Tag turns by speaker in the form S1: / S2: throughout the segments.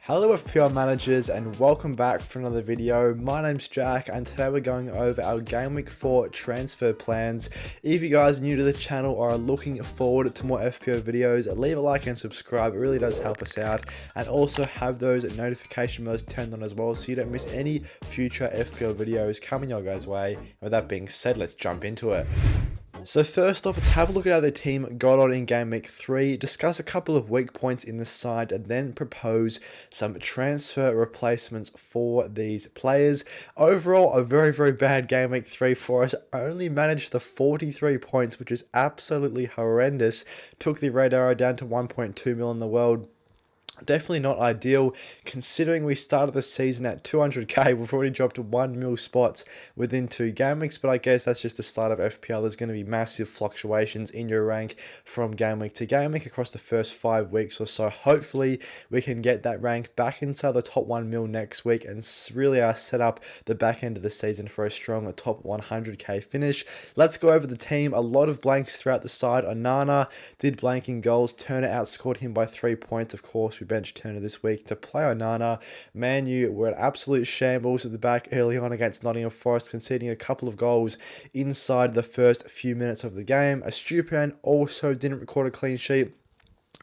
S1: Hello FPL managers and welcome back for another video. My name's Jack and today we're going over our Game Week 4 transfer plans. If you guys are new to the channel or are looking forward to more FPL videos, leave a like and subscribe. It really does help us out, and also have those notification bells turned on as well so you don't miss any future FPL videos coming your guys' way. And with that being said, let's jump into it. So first off, let's have a look at how the team got on in Game Week 3, discuss a couple of weak points in the side, and then propose some transfer replacements for these players. Overall, a very bad Game Week 3 for us. Only managed the 43 points, which is absolutely horrendous. Took the red arrow down to 1.2 mil in the world. Definitely not ideal, considering we started the season at 200k. We've already dropped 1 mil spots within 2 game weeks, but I guess that's just the start of FPL. There's going to be massive fluctuations in your rank from game week to game week across the first 5 weeks or so. Hopefully we can get that rank back into the top 1 mil next week and really set up the back end of the season for a strong top 100k finish. Let's go over the team. A lot of blanks throughout the side. Onana did blank in goals. Turner outscored him by 3 points. Of course, we bench Turner this week to play Onana. Man U were an absolute shambles at the back early on against Nottingham Forest, conceding a couple of goals inside the first few minutes of the game. Estupiñán also didn't record a clean sheet.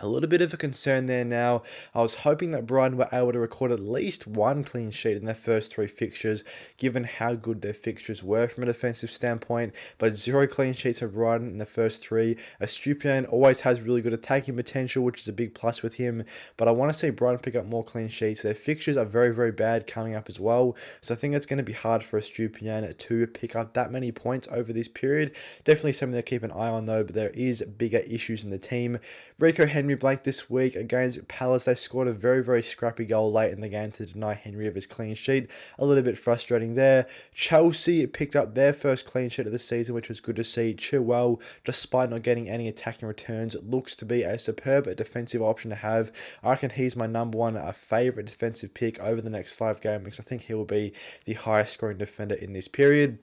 S1: A little bit of a concern there now. I was hoping that Brighton were able to record at least 1 clean sheet in their first 3 fixtures, given how good their fixtures were from a defensive standpoint, but 0 clean sheets for Brighton in the first 3. Estupiñán always has really good attacking potential, which is a big plus with him, but I want to see Brighton pick up more clean sheets. Their fixtures are very bad coming up as well, so I think it's going to be hard for Estupiñán to pick up that many points over this period. Definitely something to keep an eye on though, but there is bigger issues in the team. Rico Henry blank this week against Palace. They scored a very scrappy goal late in the game to deny Henry of his clean sheet. A little bit frustrating there. Chelsea picked up their first clean sheet of the season, which was good to see. Chilwell, despite not getting any attacking returns, looks to be a superb defensive option to have. I reckon he's my number 1 favourite defensive pick over the next 5 game weeks. I think he will be the highest scoring defender in this period.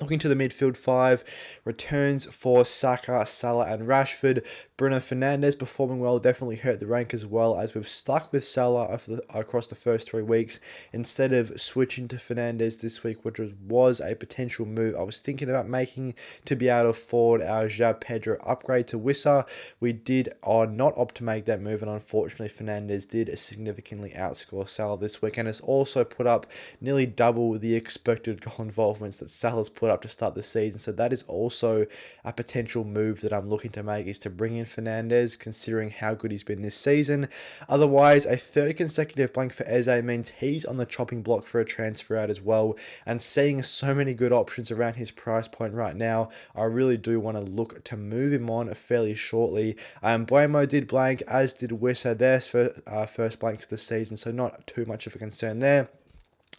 S1: Looking to the midfield 5, returns for Saka, Salah and Rashford. Bruno Fernandes performing well, definitely hurt the rank as well, as we've stuck with Salah across the first 3 weeks instead of switching to Fernandes this week, which was a potential move I was thinking about making to be able to afford our João Pedro upgrade to Wissa. We did not opt to make that move, and unfortunately Fernandes did significantly outscore Salah this week, and has also put up nearly double the expected goal involvements that Salah's put up to start the season. So that is also a potential move that I'm looking to make, is to bring in Fernandes, considering how good he's been this season. Otherwise, a 3rd consecutive blank for Eze means he's on the chopping block for a transfer out as well, and seeing so many good options around his price point right now, I really do want to look to move him on fairly shortly. Buemo did blank, as did Wissa, their first blanks of the season, so not too much of a concern there.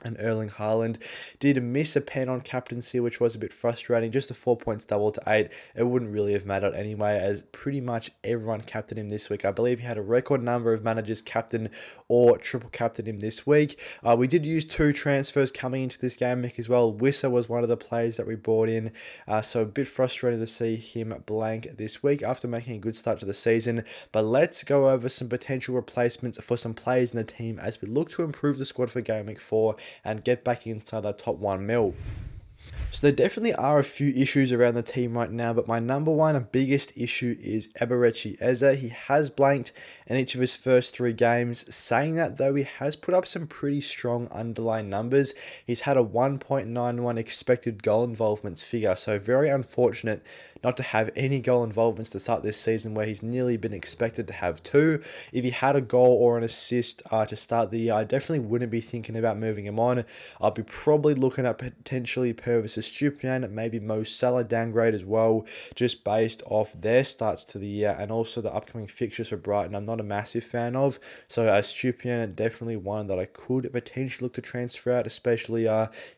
S1: And Erling Haaland did miss a pen on captaincy, which was a bit frustrating. Just the 4 points double to 8. It wouldn't really have mattered anyway, as pretty much everyone captained him this week. I believe he had a record number of managers captain or triple captain him this week. We did use 2 transfers coming into this game week as well. Wissa was one of the players that we brought in, so a bit frustrating to see him blank this week after making a good start to the season. But let's go over some potential replacements for some players in the team as we look to improve the squad for Game Week 4 and get back inside that top 1 mil. So there definitely are a few issues around the team right now, but my number 1 and biggest issue is Eberechi Eze. He has blanked in each of his first 3 games. Saying that though, he has put up some pretty strong underlying numbers. He's had a 1.91 expected goal involvements figure, so very unfortunate not to have any goal involvements to start this season, where he's nearly been expected to have 2. If he had a goal or an assist to start the year, I definitely wouldn't be thinking about moving him on. I'll be probably looking at potentially Purvis Estupiñán, maybe Mo Salah downgrade as well, just based off their starts to the year and also the upcoming fixtures for Brighton I'm not a massive fan of. So Estupiñán definitely one that I could potentially look to transfer out, especially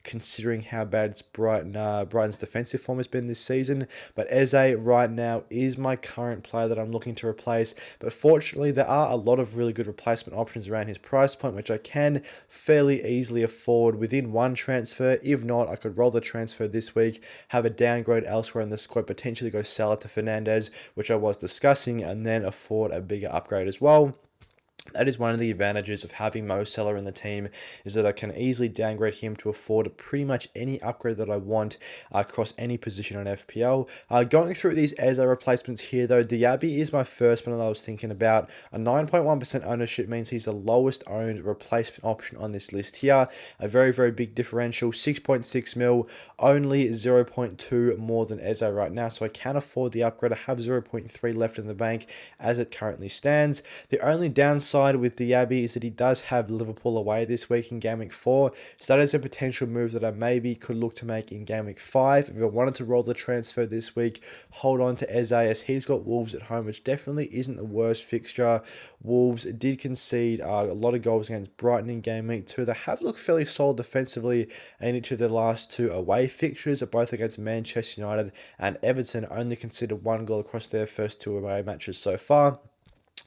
S1: considering how bad Brighton's defensive form has been this season. But Eze right now is my current player that I'm looking to replace, but fortunately there are a lot of really good replacement options around his price point, which I can fairly easily afford within 1 transfer. If not, I could roll the transfer this week, have a downgrade elsewhere in the squad, potentially go Salah to Fernandes, which I was discussing, and then afford a bigger upgrade as well. That is one of the advantages of having Mo Salah in the team, is that I can easily downgrade him to afford pretty much any upgrade that I want across any position on FPL. Going through these Eze replacements here though, Diaby is my first one that I was thinking about. A 9.1% ownership means he's the lowest owned replacement option on this list here. A very, very big differential, 6.6 mil, only 0.2 more than Eze right now, so I can afford the upgrade. I have 0.3 left in the bank as it currently stands. The only downside with Diaby is that he does have Liverpool away this week in Game Week 4, so that is a potential move that I maybe could look to make in Game Week 5. If I wanted to roll the transfer this week, hold on to Eze as he's got Wolves at home, which definitely isn't the worst fixture. Wolves did concede a lot of goals against Brighton in Game Week 2. They have looked fairly solid defensively in each of their last 2 away fixtures, both against Manchester United and Everton. Only conceded 1 goal across their first 2 away matches so far.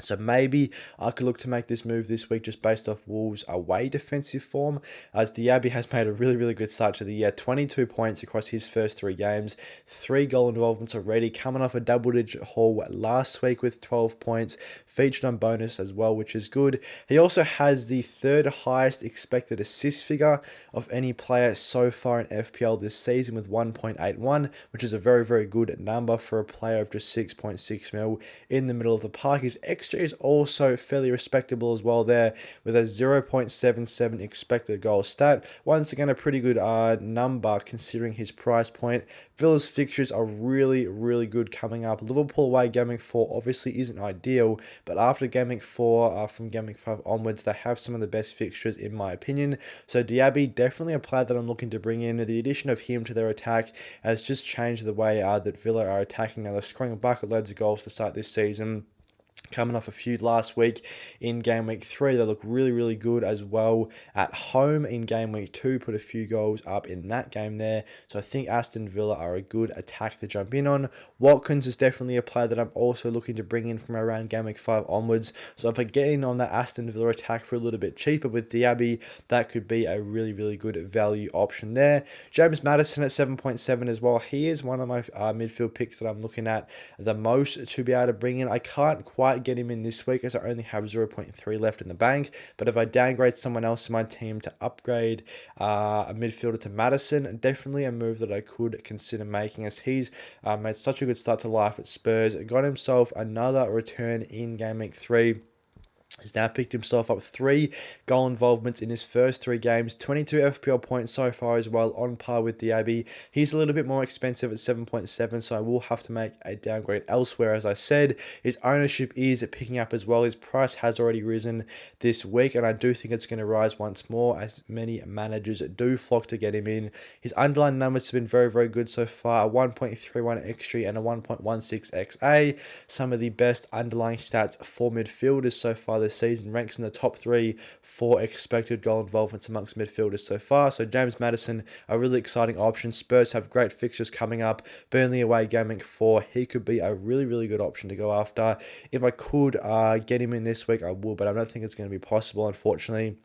S1: So maybe I could look to make this move this week just based off Wolves' away defensive form, as Diaby has made a really, really good start to the year. 22 points across his first 3 games, 3 goal involvements already, coming off a double-digit haul last week with 12 points, featured on bonus as well, which is good. He also has the 3rd highest expected assist figure of any player so far in FPL this season with 1.81, which is a very, very good number for a player of just 6.6 mil in the middle of the park. His XG is also fairly respectable as well there, with a 0.77 expected goal stat. Once again, a pretty good number considering his price point. Villa's fixtures are really, really good coming up. Liverpool away Game Week 4 obviously isn't ideal, but after Game Week 4, from Game Week 5 onwards, they have some of the best fixtures in my opinion. So Diaby, definitely a player that I'm looking to bring in. The addition of him to their attack has just changed the way that Villa are attacking. Now they're scoring a bucket loads of goals to start this season. Coming off a few last week in Game Week 3. They look really, really good as well at home in Game Week 2. Put a few goals up in that game there. So I think Aston Villa are a good attack to jump in on. Watkins is definitely a player that I'm also looking to bring in from around Game Week 5 onwards. So if I get in on that Aston Villa attack for a little bit cheaper with Diaby, that could be a really, really good value option there. James Maddison at 7.7 as well. He is one of my midfield picks that I'm looking at the most to be able to bring in. I can't quite get him in this week as I only have 0.3 left in the bank, but if I downgrade someone else in my team to upgrade a midfielder to Maddison, definitely a move that I could consider making, as he's made such a good start to life at Spurs. Got himself another return in Game Week 3. He's now picked himself up 3 goal involvements in his first 3 games, 22 FPL points so far as well, on par with Diaby. He's a little bit more expensive at 7.7, so I will have to make a downgrade elsewhere. As I said, his ownership is picking up as well. His price has already risen this week, and I do think it's going to rise once more as many managers do flock to get him in. His underlying numbers have been very, very good so far, a 1.31 XG and a 1.16 XA. Some of the best underlying stats for midfielders so far this season, ranks in the top 3 for expected goal involvements amongst midfielders so far. So James Maddison, a really exciting option. Spurs have great fixtures coming up. Burnley away Game Week 4. He could be a really, really good option to go after. If I could get him in this week, I will, but I don't think it's going to be possible, unfortunately.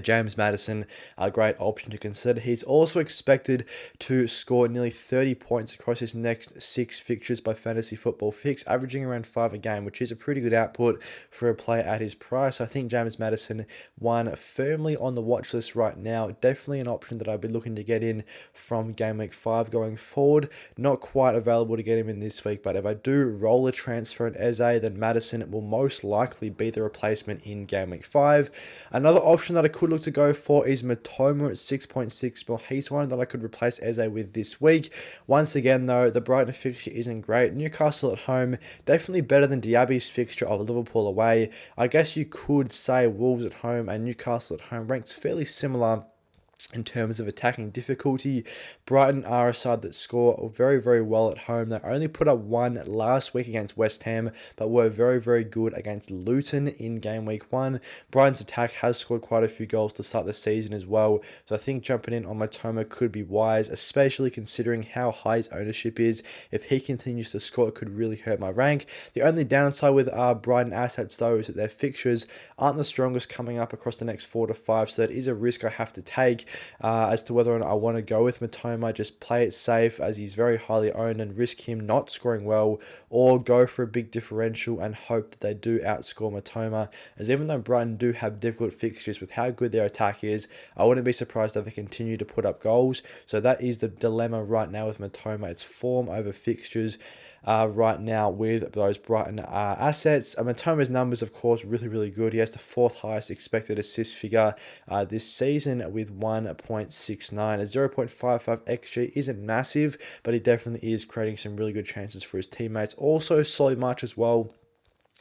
S1: James Maddison, a great option to consider. He's also expected to score nearly 30 points across his next 6 fixtures by Fantasy Football Fix, averaging around 5 a game, which is a pretty good output for a player at his price. I think James Maddison, one firmly on the watch list right now, definitely an option that I'd be looking to get in from Game Week 5 going forward. Not quite available to get him in this week, but if I do roll a transfer in Eze, then Maddison will most likely be the replacement in Game Week 5. Another option that I could look to go for is Matoma at 6.6 mil. He's one that I could replace Eze with this week. Once again, though, the Brighton fixture isn't great. Newcastle at home, definitely better than Diaby's fixture of Liverpool away. I guess you could say Wolves at home and Newcastle at home ranks fairly similar in terms of attacking difficulty. Brighton are a side that score very, very well at home. They only put up 1 last week against West Ham, but were very, very good against Luton in Game Week 1. Brighton's attack has scored quite a few goals to start the season as well, so I think jumping in on Matoma could be wise, especially considering how high his ownership is. If he continues to score, it could really hurt my rank. The only downside with Brighton assets, though, is that their fixtures aren't the strongest coming up across the next 4 to 5, so that is a risk I have to take. as to whether or not I want to go with Matoma, just play it safe as he's very highly owned and risk him not scoring well, or go for a big differential and hope that they do outscore Matoma, as even though Brighton do have difficult fixtures with how good their attack is, I wouldn't be surprised if they continue to put up goals. So that is the dilemma right now with Matoma. It's form over fixtures right now with those Brighton assets. Matoma's numbers, of course, really good. He has the 4th highest expected assist figure this season with 1.69. A 0.55 XG isn't massive, but he definitely is creating some really good chances for his teammates. Also, solid march as well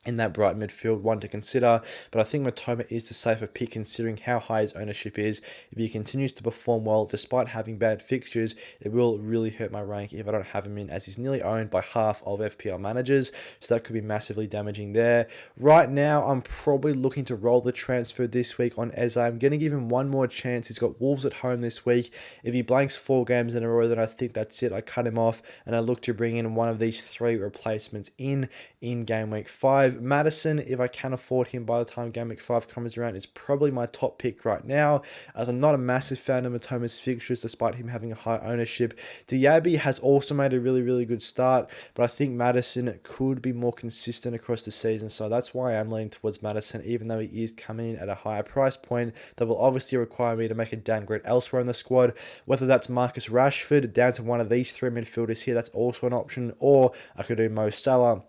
S1: in that Brighton midfield, one to consider, but I think Matoma is the safer pick considering how high his ownership is. If he continues to perform well despite having bad fixtures, it will really hurt my rank if I don't have him in, as he's nearly owned by half of FPL managers, so that could be massively damaging there. Right now, I'm probably looking to roll the transfer this week on Eze. I'm going to give him one more chance. He's got Wolves at home this week. If he blanks 4 games in a row, then I think that's it. I cut him off, and I look to bring in one of these 3 replacements in game week 5. Maddison, if I can afford him by the time game week 5 comes around, is probably my top pick right now, as I'm not a massive fan of Matoma's fixtures despite him having a high ownership. Diaby has also made a really good start, but I think Maddison could be more consistent across the season, so that's why I'm leaning towards Maddison, even though he is coming in at a higher price point. That will obviously require me to make a downgrade elsewhere in the squad, whether that's Marcus Rashford down to one of these 3 midfielders here, that's also an option, or I could do Mo Salah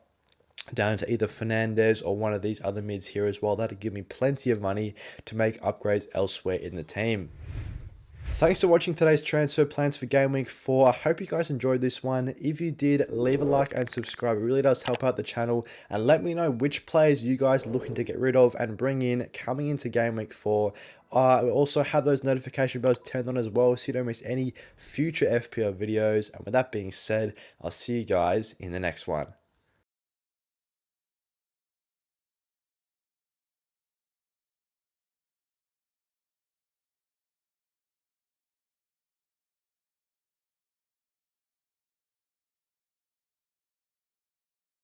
S1: down to either Fernandez or one of these other mids here as well. That'd give me plenty of money to make upgrades elsewhere in the team. Thanks for watching today's transfer plans for game week 4. I hope you guys enjoyed this one. If you did, leave a like and subscribe. It really does help out the channel, and let me know which players you guys are looking to get rid of and bring in coming into game week 4. We also have those notification bells turned on as well, so you don't miss any future FPL videos. And with that being said, I'll see you guys in the next one.